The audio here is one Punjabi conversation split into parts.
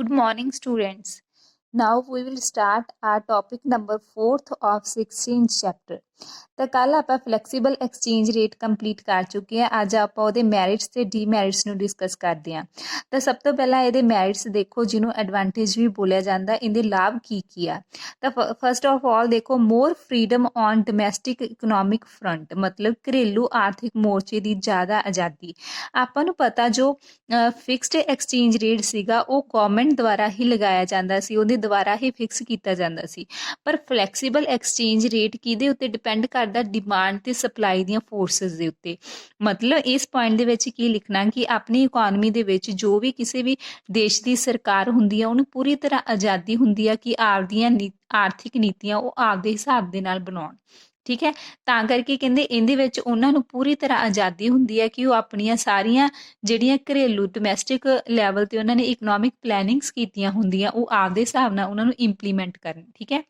Good morning, students. Now we will start our topic number 4th of 16th chapter. ਤਾਂ ਕੱਲ ਆਪਾਂ ਫਲੈਕਸੀਬਲ ਐਕਸਚੇਂਜ ਰੇਟ ਕੰਪਲੀਟ ਕਰ ਚੁੱਕੇ ਹਾਂ। ਅੱਜ ਆਪਾਂ ਉਹਦੇ ਮੈਰਿਟਸ ਤੇ ਡੀਮੈਰਿਟਸ ਨੂੰ ਡਿਸਕਸ ਕਰਦੇ ਹਾਂ। ਤਾਂ ਸਭ ਤੋਂ ਪਹਿਲਾਂ ਇਹਦੇ ਮੈਰਿਟਸ ਦੇਖੋ, ਜਿਹਨੂੰ ਐਡਵਾਂਟੇਜ ਵੀ ਬੋਲਿਆ ਜਾਂਦਾ। ਇਹਦੇ ਲਾਭ ਕੀ ਆ? ਤਾਂ ਫਸਟ ਆਫ ਆਲ ਦੇਖੋ, more freedom on domestic economic front, ਮਤਲਬ ਘਰੇਲੂ ਆਰਥਿਕ ਮੋਰਚੇ ਦੀ ਜ਼ਿਆਦਾ ਆਜ਼ਾਦੀ। ਆਪਾਂ ਨੂੰ ਪਤਾ ਜੋ ਫਿਕਸਡ ਐਕਸਚੇਂਜ ਰੇਟ ਸੀਗਾ ਉਹ ਗਵਰਨਮੈਂਟ ਦੁਆਰਾ ਹੀ ਲਗਾਇਆ ਜਾਂਦਾ ਸੀ, ਉਹਦੇ ਦੁਆਰਾ ਹੀ ਫਿਕਸ ਕੀਤਾ ਜਾਂਦਾ ਸੀ। ਪਰ ਫਲੈਕਸੀਬਲ ਐਕਸਚੇਂਜ ਰੇਟ ਕਿਹਦੇ ਉੱਤੇ ਡਿਪੈਂਡ ਕਰਦਾ? ਡਿਮਾਂਡ ਤੇ ਸਪਲਾਈ ਦੀਆਂ ਫੋਰਸਿਸ ਦੇ ਉੱਤੇ। ਮਤਲਬ ਇਸ ਪੁਆਇੰਟ ਦੇ ਵਿੱਚ ਕੀ ਲਿਖਣਾ ਕਿ ਆਪਣੀ ਇਕੋਨਮੀ ਦੇ ਵਿੱਚ ਜੋ ਵੀ ਕਿਸੇ ਵੀ ਦੇਸ਼ ਦੀ ਸਰਕਾਰ ਹੁੰਦੀ ਆ ਉਹਨੂੰ ਪੂਰੀ ਤਰ੍ਹਾਂ ਆਜ਼ਾਦੀ ਹੁੰਦੀ ਆ ਕਿ ਆਪਦੀਆਂ ਆਰਥਿਕ ਨੀਤੀਆਂ ਉਹ ਆਪਦੇ ਹਿਸਾਬ ਦੇ ਨਾਲ ਬਣਾਉਣ। ਠੀਕ ਹੈ, ਤਾਂ ਕਰਕੇ ਕਹਿੰਦੇ ਇਹਦੇ ਵਿੱਚ ਉਹਨਾਂ ਨੂੰ ਪੂਰੀ ਤਰ੍ਹਾਂ ਆਜ਼ਾਦੀ ਹੁੰਦੀ ਹੈ ਕਿ ਉਹ ਆਪਣੀਆਂ ਸਾਰੀਆਂ ਜਿਹੜੀਆਂ ਘਰੇਲੂ ਡੋਮੈਸਟਿਕ ਲੈਵਲ ਤੇ ਉਹਨਾਂ ਨੇ ਇਕਨੋਮਿਕ ਪਲੈਨਿੰਗਸ ਕੀਤੀਆਂ ਹੁੰਦੀਆਂ ਉਹ ਆਪਦੇ ਹਿਸਾਬ ਨਾਲ ਉਹਨਾਂ ਨੂੰ ਇੰਪਲੀਮੈਂਟ ਕਰਨ। ਠੀਕ ਹੈ,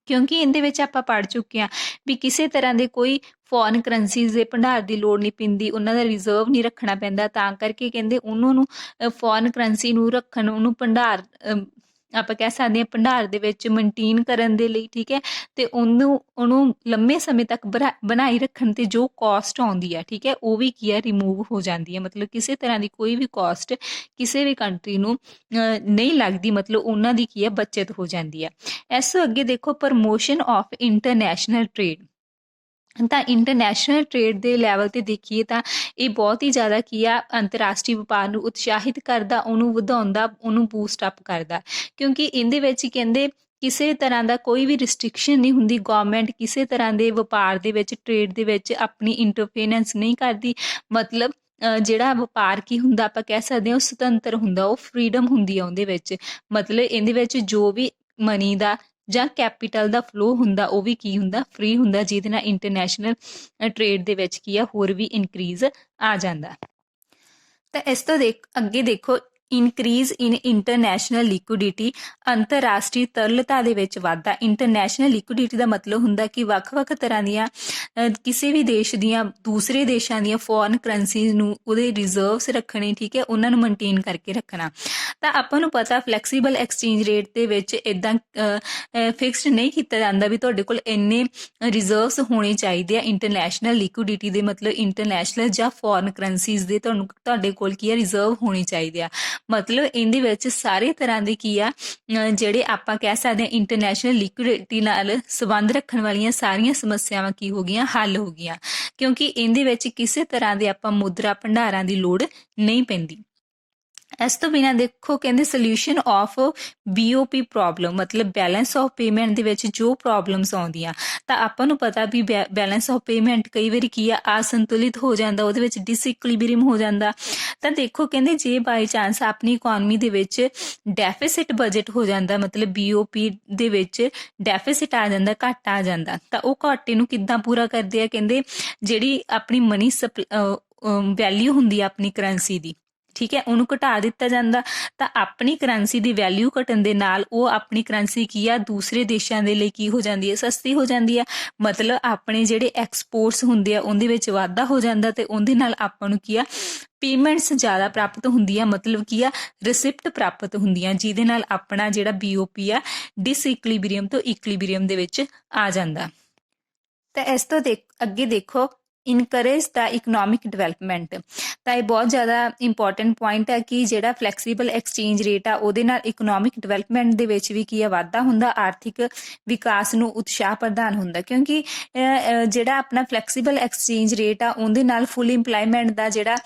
ਕਿਉਂਕਿ ਇਹਦੇ ਵਿੱਚ ਆਪਾਂ ਪੜ੍ਹ ਚੁੱਕੇ ਹਾਂ ਵੀ ਕਿਸੇ ਤਰ੍ਹਾਂ ਦੇ ਕੋਈ ਫੋਰਨ ਕਰੰਸੀਜ਼ ਦੇ ਭੰਡਾਰ ਦੀ ਲੋੜ ਨਹੀਂ ਪੈਂਦੀ, ਉਹਨਾਂ ਦਾ ਰਿਜ਼ਰਵ ਨਹੀਂ ਰੱਖਣਾ ਪੈਂਦਾ। ਤਾਂ ਕਰਕੇ ਕਹਿੰਦੇ ਉਹਨਾਂ ਨੂੰ ਫੋਰਨ ਕਰੰਸੀ ਨੂੰ ਰੱਖਣ, ਉਹਨੂੰ ਭੰਡਾਰ ਆਪਾਂ ਕਹਿ ਸਕਦੇ ਹਾਂ ਭੰਡਾਰ ਦੇ ਵਿੱਚ ਮੇਨਟੇਨ ਕਰਨ ਦੇ ਲਈ। ਠੀਕ ਹੈ, ਤੇ ਉਹਨੂੰ ਲੰਮੇ ਸਮੇਂ ਤੱਕ ਬਣਾਈ ਰੱਖਣ ਤੇ ਜੋ ਕਾਸਟ ਆਉਂਦੀ ਹੈ, ਠੀਕ ਹੈ, ਉਹ ਵੀ ਕੀ ਹੈ, ਰਿਮੂਵ ਹੋ ਜਾਂਦੀ ਹੈ। ਮਤਲਬ ਕਿਸੇ ਤਰ੍ਹਾਂ ਦੀ ਕੋਈ ਵੀ ਕਾਸਟ ਕਿਸੇ ਵੀ ਕੰਟਰੀ ਨੂੰ ਨਹੀਂ ਲੱਗਦੀ, ਮਤਲਬ ਉਹਨਾਂ ਦੀ ਕੀ ਹੈ, ਬੱਚਤ ਹੋ ਜਾਂਦੀ ਹੈ। ਇਸ ਤੋਂ ਅੱਗੇ ਦੇਖੋ, ਪ੍ਰਮੋਸ਼ਨ ਆਫ ਇੰਟਰਨੈਸ਼ਨਲ ਟ੍ਰੇਡ। ਤਾਂ ਇੰਟਰਨੈਸ਼ਨਲ ਟ੍ਰੇਡ ਦੇ ਲੈਵਲ ਤੇ ਦੇਖੀਏ ਤਾਂ ਇਹ ਬਹੁਤ ਹੀ ਜ਼ਿਆਦਾ ਕੀ ਆ, ਅੰਤਰਰਾਸ਼ਟਰੀ ਵਪਾਰ ਨੂੰ ਉਤਸ਼ਾਹਿਤ ਕਰਦਾ, ਉਹਨੂੰ ਵਧਾਉਂਦਾ, ਉਹਨੂੰ ਬੂਸਟ ਅਪ ਕਰਦਾ। ਕਿਉਂਕਿ ਇਹਦੇ ਵਿੱਚ ਕਹਿੰਦੇ ਕਿਸੇ ਤਰ੍ਹਾਂ ਦਾ ਕੋਈ ਵੀ ਰਿਸਟ੍ਰਿਕਸ਼ਨ ਨਹੀਂ ਹੁੰਦੀ। ਗਵਰਨਮੈਂਟ ਕਿਸੇ ਤਰ੍ਹਾਂ ਦੇ ਵਪਾਰ ਦੇ ਵਿੱਚ, ਟ੍ਰੇਡ ਦੇ ਵਿੱਚ ਆਪਣੀ ਇੰਟਰਫੇਰੈਂਸ ਨਹੀਂ ਕਰਦੀ। ਮਤਲਬ ਜਿਹੜਾ ਵਪਾਰ ਕੀ ਹੁੰਦਾ, ਆਪਾਂ ਕਹਿ ਸਕਦੇ ਹਾਂ ਉਹ ਸੁਤੰਤਰ ਹੁੰਦਾ, ਉਹ ਫਰੀडम ਹੁੰਦੀ ਆ ਉਹਦੇ ਵਿੱਚ। ਮਤਲਬ ਇਹਦੇ ਵਿੱਚ ਜੋ ਵੀ ਮਨੀ ਦਾ ਜਾਂ ਕੈਪੀਟਲ ਦਾ ਫਲੋ ਹੁੰਦਾ ਉਹ ਵੀ ਕੀ ਹੁੰਦਾ, ਫ੍ਰੀ ਹੁੰਦਾ, ਜਿਹਦੇ ਨਾਲ ਇੰਟਰਨੈਸ਼ਨਲ ਟ੍ਰੇਡ ਦੇ ਵਿੱਚ ਕੀ ਆ, ਹੋਰ ਵੀ ਇਨਕਰੀਜ਼ ਆ ਜਾਂਦਾ। ਤਾਂ ਇਸ ਤੋਂ ਅੱਗੇ ਦੇਖੋ, ਇਨਕਰੀਜ਼ ਇਨ ਇੰਟਰਨੈਸ਼ਨਲ ਲਿਕੁਇਡਿਟੀ, ਅੰਤਰਰਾਸ਼ਟਰੀ ਤਰਲਤਾ ਦੇ ਵਿੱਚ ਵਾਧਾ। ਇੰਟਰਨੈਸ਼ਨਲ ਲਿਕੁਇਡਿਟੀ ਦਾ ਮਤਲਬ ਹੁੰਦਾ ਕਿ ਵੱਖ-ਵੱਖ ਤਰ੍ਹਾਂ ਦੀਆਂ ਕਿਸੇ ਵੀ ਦੇਸ਼ ਦੀਆਂ ਦੂਸਰੇ ਦੇਸ਼ਾਂ ਦੀਆਂ ਫੋਰਨ ਕਰੰਸੀਜ਼ ਨੂੰ ਉਹਦੇ ਰਿਜ਼ਰਵਸ ਰੱਖਣੇ। ਠੀਕ ਹੈ, ਉਹਨਾਂ ਨੂੰ ਮੇਨਟੇਨ ਕਰਕੇ ਰੱਖਣਾ। ਤਾਂ ਆਪਾਂ ਨੂੰ ਪਤਾ ਫਲੈਕਸੀਬਲ ਐਕਸਚੇਂਜ ਰੇਟ ਦੇ ਵਿੱਚ ਇੱਦਾਂ ਫਿਕਸਡ ਨਹੀਂ ਕੀਤਾ ਜਾਂਦਾ ਵੀ ਤੁਹਾਡੇ ਕੋਲ ਇੰਨੇ ਰਿਜ਼ਰਵਸ ਹੋਣੇ ਚਾਹੀਦੇ ਆ। ਇੰਟਰਨੈਸ਼ਨਲ ਲਿਕੁਇਡਿਟੀ ਦੇ ਮਤਲਬ ਇੰਟਰਨੈਸ਼ਨਲ ਜਾਂ ਫੋਰਨ ਕਰੰਸੀਜ਼ ਦੇ ਤੁਹਾਡੇ ਕੋਲ ਕੀ ਆ, ਰਿਜ਼ਰਵ ਹੋਣੇ ਚਾਹੀਦੇ ਆ। ਮਤਲਬ ਇਹਦੇ ਵਿੱਚ ਸਾਰੇ ਤਰ੍ਹਾਂ ਦੇ ਕੀ ਆ, ਜਿਹੜੇ ਆਪਾਂ ਕਹਿ ਸਕਦੇ ਹਾਂ ਇੰਟਰਨੈਸ਼ਨਲ ਲਿਕੁਇਡਿਟੀ ਨਾਲ ਸੰਬੰਧ ਰੱਖਣ ਵਾਲੀਆਂ ਸਾਰੀਆਂ ਸਮੱਸਿਆਵਾਂ ਕੀ ਹੋ ਗਈਆਂ, ਹੱਲ ਹੋ ਗਈਆਂ। ਕਿਉਂਕਿ ਇਹਦੇ ਵਿੱਚ ਕਿਸੇ ਤਰ੍ਹਾਂ ਦੇ ਆਪਾਂ ਮੁਦਰਾ ਭੰਡਾਰਾਂ ਦੀ ਲੋੜ ਨਹੀਂ ਪੈਂਦੀ। ਇਸ ਤੋਂ ਬਿਨਾਂ ਦੇਖੋ, ਕਹਿੰਦੇ ਸੋਲਿਊਸ਼ਨ ਆਫ BOP ਪ੍ਰੋਬਲਮ, ਮਤਲਬ ਬੈਲੈਂਸ ਆਫ ਪੇਮੈਂਟ ਦੇ ਵਿੱਚ ਜੋ ਪ੍ਰੋਬਲਮਸ ਆਉਂਦੀਆਂ। ਤਾਂ ਆਪਾਂ ਨੂੰ ਪਤਾ ਵੀ ਬੈਲੈਂਸ ਆਫ ਪੇਮੈਂਟ ਕਈ ਵਾਰੀ ਕੀ ਆ, ਅਸੰਤੁਲਿਤ ਹੋ ਜਾਂਦਾ, ਉਹਦੇ ਵਿੱਚ ਡਿਸਇਕੁਇਲਿਬਰੀਅਮ ਹੋ ਜਾਂਦਾ। ਤਾਂ ਦੇਖੋ ਕਹਿੰਦੇ ਜੇ ਬਾਈ ਚਾਂਸ ਆਪਣੀ ਇਕੋਨਮੀ ਦੇ ਵਿੱਚ ਡੈਫਿਸਿਟ ਬਜਟ ਹੋ ਜਾਂਦਾ, ਮਤਲਬ BOP ਦੇ ਵਿੱਚ ਡੈਫਿਸਿਟ ਆ ਜਾਂਦਾ, ਘਾਟਾ ਆ ਜਾਂਦਾ, ਤਾਂ ਉਹ ਘਾਟੇ ਨੂੰ ਕਿੱਦਾਂ ਪੂਰਾ ਕਰਦੇ ਆ? ਕਹਿੰਦੇ ਜਿਹੜੀ ਆਪਣੀ ਮਨੀ ਵੈਲਿਊ ਹੁੰਦੀ ਆ ਆਪਣੀ ਕਰੰਸੀ ਦੀ, ਠੀਕ ਹੈ, ਉਹਨੂੰ ਘਟਾ ਦਿੱਤਾ ਜਾਂਦਾ। ਤਾਂ ਆਪਣੀ ਕਰੰਸੀ ਦੀ ਵੈਲਿਊ ਘਟਣ ਦੇ ਨਾਲ ਉਹ ਆਪਣੀ ਕਰੰਸੀ ਕੀ ਆ, ਦੂਸਰੇ ਦੇਸ਼ਾਂ ਦੇ ਲਈ ਕੀ ਹੋ ਜਾਂਦੀ ਹੈ, ਸਸਤੀ ਹੋ ਜਾਂਦੀ ਆ। ਮਤਲਬ ਆਪਣੇ ਜਿਹੜੇ ਐਕਸਪੋਰਟਸ ਹੁੰਦੇ ਆ ਉਹਦੇ ਵਿੱਚ ਵਾਧਾ ਹੋ ਜਾਂਦਾ ਤੇ ਉਹਦੇ ਨਾਲ ਆਪਾਂ ਨੂੰ ਕੀ ਆ, ਪੇਮੈਂਟਸ ਜ਼ਿਆਦਾ ਪ੍ਰਾਪਤ ਹੁੰਦੀਆਂ। ਮਤਲਬ ਕੀ ਆ, ਰਿਸਿਪਟ ਪ੍ਰਾਪਤ ਹੁੰਦੀਆਂ, ਜਿਹਦੇ ਨਾਲ ਆਪਣਾ ਜਿਹੜਾ BOP ਆ ਡਿਸਇਕੁਇਲਿਬਰੀਅਮ ਤੋਂ ਇਕੁਇਲਿਬਰੀਅਮ ਦੇ ਵਿੱਚ ਆ ਜਾਂਦਾ। ਤਾਂ ਇਸ ਤੋਂ ਅੱਗੇ ਦੇਖੋ, ਇਨਕਰੇਜ ਦਾ ਇਕਨੋਮਿਕ ਡਿਵੈਲਪਮੈਂਟ। ਤਾਂ ਇਹ ਬਹੁਤ ਜ਼ਿਆਦਾ ਇੰਪੋਰਟੈਂਟ ਪੁਆਇੰਟ ਹੈ ਕਿ ਜਿਹੜਾ ਫਲੈਕਸੀਬਲ ਐਕਸਚੇਂਜ ਰੇਟ ਆ ਉਹਦੇ ਨਾਲ ਇਕਨੋਮਿਕ ਡਿਵੈਲਪਮੈਂਟ ਦੇ ਵਿੱਚ ਵੀ ਕੀ ਆ, ਵਾਧਾ ਹੁੰਦਾ, ਆਰਥਿਕ ਵਿਕਾਸ ਨੂੰ ਉਤਸ਼ਾਹ ਪ੍ਰਦਾਨ ਹੁੰਦਾ। ਕਿਉਂਕਿ ਜਿਹੜਾ ਆਪਣਾ ਫਲੈਕਸੀਬਲ ਐਕਸਚੇਂਜ ਰੇਟ ਆ ਉਹਦੇ ਨਾਲ ਫੁੱਲ ਇੰਪਲਾਇਮੈਂਟ ਦਾ ਜਿਹੜਾ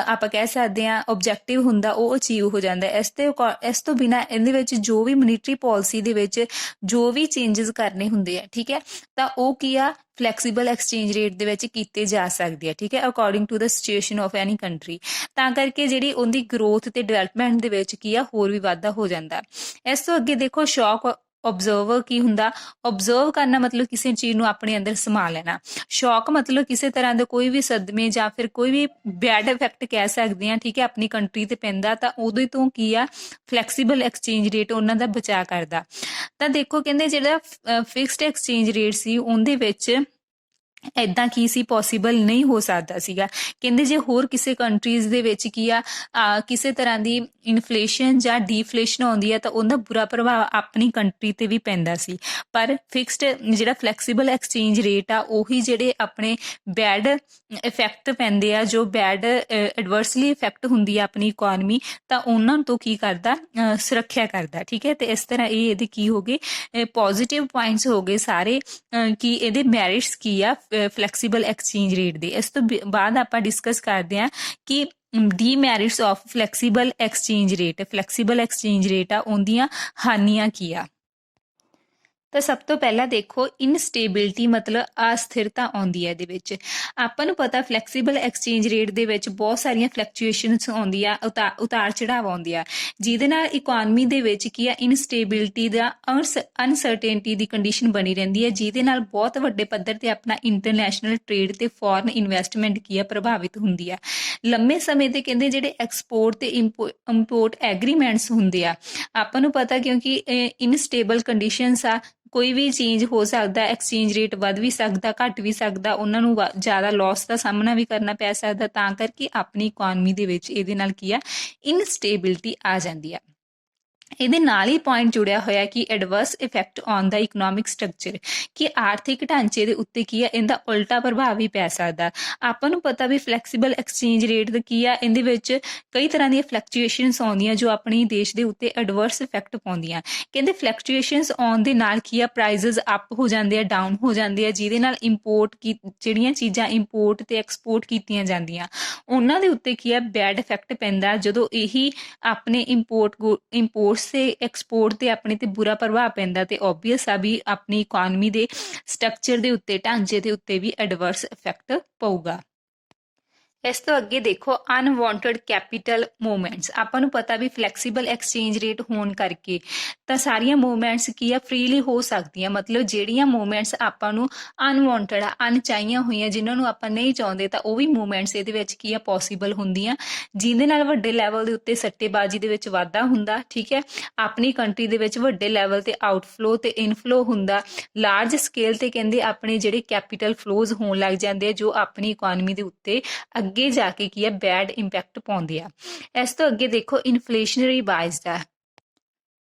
ਆਪਾਂ ਕਹਿ ਸਕਦੇ ਹਾਂ ਓਬਜੈਕਟਿਵ ਹੁੰਦਾ ਉਹ ਅਚੀਵ ਹੋ ਜਾਂਦਾ। ਇਸ ਤੋਂ ਬਿਨਾਂ ਇਹਦੇ ਵਿੱਚ ਜੋ ਵੀ ਮੋਨੀਟਰੀ ਪਾਲਿਸੀ ਦੇ ਵਿੱਚ ਜੋ ਵੀ ਚੇਂਜਸ ਕਰਨੇ ਹੁੰਦੇ ਆ, ਠੀਕ ਹੈ, ਤਾਂ ਉਹ ਕੀ ਆ, ਫਲੈਕਸੀਬਲ ਐਕਸਚੇਂਜ ਰੇਟ ਦੇ ਵਿੱਚ ਕੀਤੇ ਜਾ ਸਕਦੇ ਆ। ਠੀਕ ਹੈ, according to the situation of any country. ਤਾਂ ਕਰਕੇ ਜਿਹੜੀ ਉਹਦੀ ਗਰੋਥ ਤੇ ਡਿਵੈਲਪਮੈਂਟ ਦੇ ਵਿੱਚ ਕੀ ਆ, ਹੋਰ ਵੀ ਵਾਧਾ ਹੋ ਜਾਂਦਾ। ਇਸ ਤੋਂ ਅੱਗੇ ਦੇਖੋ, ਸ਼ੌਕ ਓਬਜ਼ਰਵਰ ਕੀ ਹੁੰਦਾ? ਓਬਜ਼ਰਵ ਕਰਨਾ ਮਤਲਬ ਕਿਸੇ ਚੀਜ਼ ਨੂੰ ਆਪਣੇ ਅੰਦਰ ਸਮਾ ਲੈਣਾ। ਸ਼ੌਕ ਮਤਲਬ ਕਿਸੇ ਤਰ੍ਹਾਂ ਦੇ ਕੋਈ ਵੀ ਸਦਮੇ ਜਾਂ ਫਿਰ ਕੋਈ ਵੀ ਬੈਡ ਇਫੈਕਟ ਕਹਿ ਸਕਦੇ ਹਾਂ, ਠੀਕ ਹੈ, ਆਪਣੀ ਕੰਟਰੀ ਤੇ ਪੈਂਦਾ, ਤਾਂ ਉਹਦੇ ਤੋਂ ਕੀ ਆ, ਫਲੈਕਸੀਬਲ ਐਕਸਚੇਂਜ ਰੇਟ ਉਹਨਾਂ ਦਾ ਬਚਾਅ ਕਰਦਾ। ਤਾਂ ਦੇਖੋ ਕਹਿੰਦੇ ਜਿਹੜਾ ਫਿਕਸਡ ਐਕਸਚੇਂਜ ਰੇਟ ਸੀ ਉਹਦੇ ਵਿੱਚ ਇੱਦਾਂ ਕੀ ਸੀ ਪੋਸੀਬਲ ਨਹੀਂ ਹੋ ਸਕਦਾ ਸੀਗਾ। ਕਹਿੰਦੇ ਜੇ ਹੋਰ ਕਿਸੇ ਕੰਟਰੀਜ਼ ਦੇ ਵਿੱਚ ਕੀ ਆ ਕਿਸੇ ਤਰ੍ਹਾਂ ਦੀ ਇਨਫਲੇਸ਼ਨ ਜਾਂ ਡੀਫਲੇਸ਼ਨ ਆਉਂਦੀ ਆ ਤਾਂ ਉਹਦਾ ਬੁਰਾ ਪ੍ਰਭਾਵ ਆਪਣੀ ਕੰਟਰੀ 'ਤੇ ਵੀ ਪੈਂਦਾ ਸੀ। ਪਰ ਫਿਕਸਡ ਜਿਹੜਾ ਫਲੈਕਸੀਬਲ ਐਕਸਚੇਂਜ ਰੇਟ ਆ ਉਹੀ ਜਿਹੜੇ ਆਪਣੇ ਬੈਡ ਇਫੈਕਟ ਪੈਂਦੇ ਆ, ਜੋ ਬੈਡ ਐਡਵਰਸਲੀ ਇਫੈਕਟ ਹੁੰਦੀ ਆ ਆਪਣੀ ਇਕੋਨਮੀ, ਤਾਂ ਉਹਨਾਂ ਤੋਂ ਕੀ ਕਰਦਾ, ਸੁਰੱਖਿਆ ਕਰਦਾ। ਠੀਕ ਹੈ, ਤੇ ਇਸ ਤਰ੍ਹਾਂ ਇਹ ਇਹਦੇ ਕੀ ਹੋ ਗਏ ਪੋਜ਼ਿਟਿਵ ਪੁਆਇੰਟਸ ਹੋ ਗਏ ਸਾਰੇ ਕਿ ਇਹਦੇ ਮੈਰਿਟਸ ਕੀ ਆ ਫਲੈਕਸੀਬਲ ਐਕਸਚੇਂਜ ਰੇਟ ਦੇ। ਇਸ ਤੋਂ ਬਾਅਦ ਆਪਾਂ ਡਿਸਕਸ ਕਰਦੇ ਹਾਂ ਕਿ demerits of flexible exchange rate. Flexible exchange rate ਆ ਉਹਦੀਆਂ ਹਾਨੀਆਂ ਕੀ ਆ। ਤਾਂ ਸਭ ਤੋਂ ਪਹਿਲਾਂ ਦੇਖੋ ਇਨਸਟੇਬਿਲਿਟੀ ਮਤਲਬ ਅਸਥਿਰਤਾ ਆਉਂਦੀ ਹੈ ਇਹਦੇ ਵਿੱਚ। ਆਪਾਂ ਨੂੰ ਪਤਾ ਫਲੈਕਸੀਬਲ ਐਕਸਚੇਂਜ ਰੇਟ ਦੇ ਵਿੱਚ ਬਹੁਤ ਸਾਰੀਆਂ ਫਲਕਚੁਏਸ਼ਨਸ ਆਉਂਦੀਆਂ, ਉਤਾਰ ਚੜਾਵ ਆਉਂਦੀਆਂ, ਜਿਹਦੇ ਨਾਲ ਇਕੋਨਮੀ ਦੇ ਵਿੱਚ ਕੀ ਆ ਇਨਸਟੇਬਿਲਿਟੀ ਦਾ ਅਨਸਰਟੇਨਟੀ ਦੀ ਕੰਡੀਸ਼ਨ ਬਣੀ ਰਹਿੰਦੀ ਹੈ, ਜਿਹਦੇ ਨਾਲ ਬਹੁਤ ਵੱਡੇ ਪੱਧਰ ਤੇ ਆਪਣਾ ਇੰਟਰਨੈਸ਼ਨਲ ਟ੍ਰੇਡ ਤੇ ਫੋਰਨ ਇਨਵੈਸਟਮੈਂਟ ਕੀ ਆ ਪ੍ਰਭਾਵਿਤ ਹੁੰਦੀ ਆ। ਲੰਮੇ ਸਮੇਂ ਤੇ ਕਹਿੰਦੇ ਜਿਹੜੇ ਐਕਸਪੋਰਟ ਤੇ ਇੰਪੋਰਟ ਐਗਰੀਮੈਂਟਸ ਹੁੰਦੇ ਆ, ਆਪਾਂ ਨੂੰ ਪਤਾ ਕਿਉਂਕਿ ਇਨਸਟੇਬਲ ਕੰਡੀਸ਼ਨਸ ਆ, ਕੋਈ ਵੀ ਚੇਂਜ ਹੋ ਸਕਦਾ, ਐਕਸਚੇਂਜ ਰੇਟ ਵੱਧ ਵੀ ਸਕਦਾ, ਘੱਟ ਵੀ ਸਕਦਾ, ਉਹਨਾਂ ਨੂੰ ਜ਼ਿਆਦਾ ਲਾਸ ਦਾ ਸਾਹਮਣਾ ਵੀ ਕਰਨਾ ਪੈ ਸਕਦਾ, ਤਾਂ ਕਰਕੇ ਆਪਣੀ ਇਕੋਨਮੀ ਦੇ ਵਿੱਚ ਇਹਦੇ ਨਾਲ ਕੀ ਆ ਇਨਸਟੇਬਿਲਿਟੀ ਆ ਜਾਂਦੀ ਆ। ਇਹਦੇ ਨਾਲ ਹੀ ਪੁਆਇੰਟ ਜੁੜਿਆ ਹੋਇਆ ਕਿ adverse effect on the economic structure, ਕਿ ਆਰਥਿਕ ਢਾਂਚੇ ਦੇ ਉੱਤੇ ਕੀ ਆ ਇਹਦਾ ਉਲਟਾ ਪ੍ਰਭਾਵ ਵੀ ਪੈ ਸਕਦਾ। ਆਪਾਂ ਨੂੰ ਪਤਾ ਵੀ ਫਲੈਕਸੀਬਲ ਐਕਸਚੇਂਜ ਰੇਟ ਦਾ ਕੀ ਆ, ਇਹਦੇ ਵਿੱਚ ਕਈ ਤਰ੍ਹਾਂ ਦੀਆਂ ਫਲਕਚੁਏਸ਼ਨਸ ਆਉਂਦੀਆਂ ਜੋ ਆਪਣੀ ਦੇਸ਼ ਦੇ ਉੱਤੇ ਐਡਵਰਸ ਇਫੈਕਟ ਪਾਉਂਦੀਆਂ। ਕਹਿੰਦੇ ਫਲਕਚੁਏਸ਼ਨਸ ਆਉਣ ਦੇ ਨਾਲ ਕੀ ਆ ਪ੍ਰਾਈਜ਼ਸ ਅਪ ਹੋ ਜਾਂਦੇ ਆ, ਡਾਊਨ ਹੋ ਜਾਂਦੇ ਆ, ਜਿਹਦੇ ਨਾਲ ਇੰਪੋਰਟ ਕੀ ਜਿਹੜੀਆਂ ਚੀਜ਼ਾਂ ਇੰਪੋਰਟ ਤੇ ਐਕਸਪੋਰਟ ਕੀਤੀਆਂ ਜਾਂਦੀਆਂ ਉਹਨਾਂ ਦੇ ਉੱਤੇ ਕੀ ਆ ਬੈਡ ਇਫੈਕਟ ਪੈਂਦਾ। ਜਦੋਂ ਇਹੀ ਆਪਣੇ ਇੰਪੋਰਟਸ ਤੇ ਐਕਸਪੋਰਟ ਤੇ ਆਪਣੇ ਤੇ ਬੁਰਾ ਪ੍ਰਭਾਵ ਪੈਂਦਾ ਤੇ ਓਬਵੀਅਸ ਆ ਵੀ ਆਪਣੀ ਇਕੋਨਮੀ ਦੇ ਸਟਰਕਚਰ ਦੇ ਉੱਤੇ, ਢਾਂਚੇ ਦੇ ਉੱਤੇ ਵੀ ਐਡਵਰਸ ਇਫੈਕਟ ਪਊਗਾ। ਇਸ ਤੋਂ ਅੱਗੇ ਦੇਖੋ ਅਨਵਾਂਟਡ ਕੈਪੀਟਲ ਮੂਵਮੈਂਟਸ। ਆਪਾਂ ਨੂੰ ਪਤਾ ਵੀ ਫਲੈਕਸੀਬਲ ਐਕਸਚੇਂਜ ਰੇਟ ਹੋਣ ਕਰਕੇ ਤਾਂ ਸਾਰੀਆਂ ਮੂਵਮੈਂਟਸ ਕੀ ਆ ਫ੍ਰੀਲੀ ਹੋ ਸਕਦੀਆਂ। ਮਤਲਬ ਜਿਹੜੀਆਂ ਮੂਵਮੈਂਟਸ ਆਪਾਂ ਨੂੰ ਅਨਵਾਂਟਡ ਆ, ਅਣਚਾਹੀਆਂ ਹੋਈਆਂ, ਜਿਨ੍ਹਾਂ ਨੂੰ ਆਪਾਂ ਨਹੀਂ ਚਾਹੁੰਦੇ, ਤਾਂ ਉਹ ਵੀ ਮੂਵਮੈਂਟਸ ਇਹਦੇ ਵਿੱਚ ਕੀ ਆ ਪੋਸੀਬਲ ਹੁੰਦੀਆਂ, ਜਿਹਦੇ ਨਾਲ ਵੱਡੇ ਲੈਵਲ ਦੇ ਉੱਤੇ ਸੱਟੇਬਾਜ਼ੀ ਦੇ ਵਿੱਚ ਵਾਧਾ ਹੁੰਦਾ। ਠੀਕ ਹੈ, ਆਪਣੀ ਕੰਟਰੀ ਦੇ ਵਿੱਚ ਵੱਡੇ ਲੈਵਲ ਤੇ ਆਊਟਫਲੋ ਤੇ ਇਨਫਲੋ ਹੁੰਦਾ। ਲਾਰਜ ਸਕੇਲ ਤੇ ਕਹਿੰਦੇ ਆਪਣੇ ਜਿਹੜੇ ਕੈਪੀਟਲ ਫਲੋਜ਼ ਹੋਣ ਲੱਗ ਜਾਂਦੇ ਆ, ਜੋ ਆਪਣੀ ਇਕੋਨਮੀ ਦੇ ਉੱਤੇ ਅੱਗੇ ਜਾ ਕੇ ਕੀ ਆ ਬੈਡ ਇੰਪੈਕਟ ਪਾਉਂਦੇ ਆ। ਇਸ ਤੋਂ ਅੱਗੇ ਦੇਖੋ ਇਨਫਲੇਸ਼ਨਰੀ ਬਾਇਸ ਦਾ,